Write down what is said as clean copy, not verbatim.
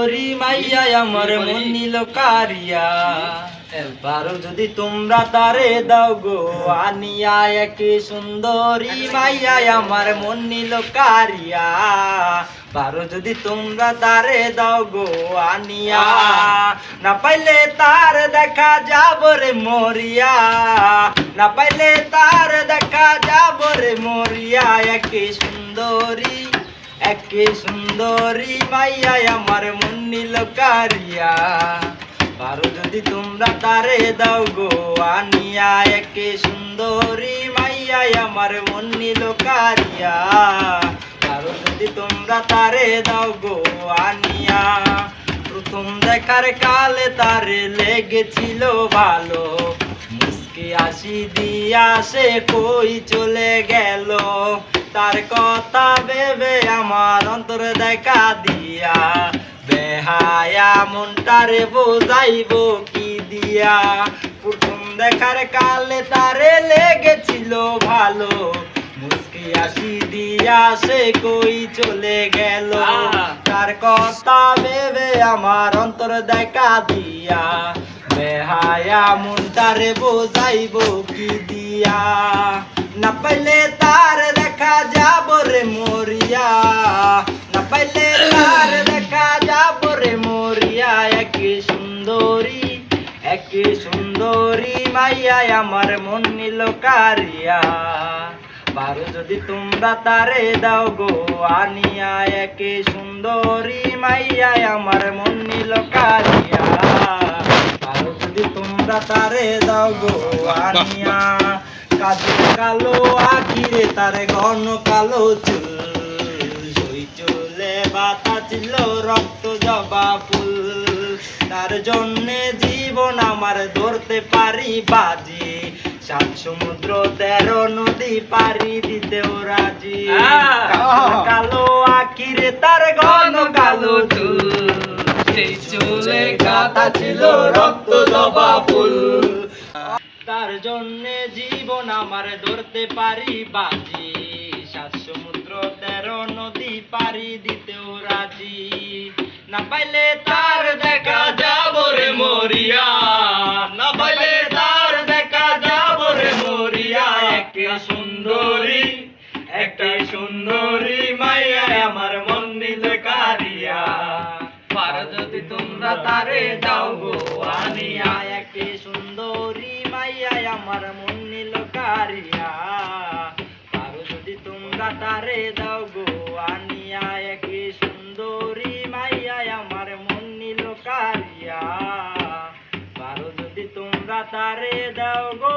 সুন্দরী মাইয়া আমার মন নিল কারিয়া, পারো যদি তোমরা তারে দাও গো আনিয়া। এক সুন্দরী মাইয়া আমার মন নিল কারিয়া, পারো যদি তোমরা তারে দাও গো আনিয়া। না পাইলে তার দেখা যাব রে মরিয়া, না পাইলে তার দেখা যাব রে মরিয়া। এক সুন্দরী মাইয়া আমার মন নিল কারিয়া, পারো যদি তোমরা তারে দাও গো আনিয়া। এক সুন্দরী মাইয়া আমার মন নিল কারিয়া, পারো যদি তোমরা তারে দাও গো আনিয়া। প্রথম দেখার কালে তারে লেগেছিল ভালো, মুস্কি হাসি দিয়া সে কই চলে গেল। তার কথা ভেবে আমার অন্তর দেখা দিয়া, বেহায়া মনটারে বোঝাইব কি দিয়া। প্রথম দেখার কালে তারে লেগেছিল ভালো, মুস্কি হাসি দিয়া সে কই চলে গেল। তার কথা ভেবে আমার অন্তর দেখা দিয়া, বেহায়া মনটারে বোঝাইব কি দিয়া। না পাইলে তার দেখা যাব রে মরিয়া, না পাইলে তার দেখা যাব রে মরিয়া। এক সুন্দরী মাইয়া আমার মন নিল কারিয়া, পারো যদি তোমরা তারে দাও গো আনিয়া। এক সুন্দরী মাইয়া আমার মন নিল কারিয়া, পারো যদি তোমরা তারে দাও গো আনিয়া। কাজে কালো আখিরে তারে ঘন কালো চুল, সই চুলে বাতা ছিল রক্ত জবা ফুল। তার জন্যে জীবন আমার ধরতে পারি বাজি, 7 সমুদ্র 13 নদী পারি দিতেও রাজি। কালো আখিরে তার ঘন কালো চুল, সেই চুলে গাঁথা ছিল রক্ত জবা ফুল। তার জন্যে জীবন আমার ধরতে পারি বাজি, 7 সমুদ্র 13 নদী পারি দিতেও রাজি। না পাইলে তার দেখা যাব রে মরিয়া, না পাইলে তার দেখা যাব রে মরিয়া। একটা সুন্দরী মাইয়া আমার মন নিল কারিয়া, পারো যদি তোমরা তারে দাও গো আনিয়া। এক সুন্দরী মাইয়া আমার মন নিল কারিয়া, পারো যদি তোমরা তারে দাও গো আনিয়া। এক সুন্দরী মাইয়া আমার মন নিল কারিয়া, পারো যদি তোমরা তারে দাও গো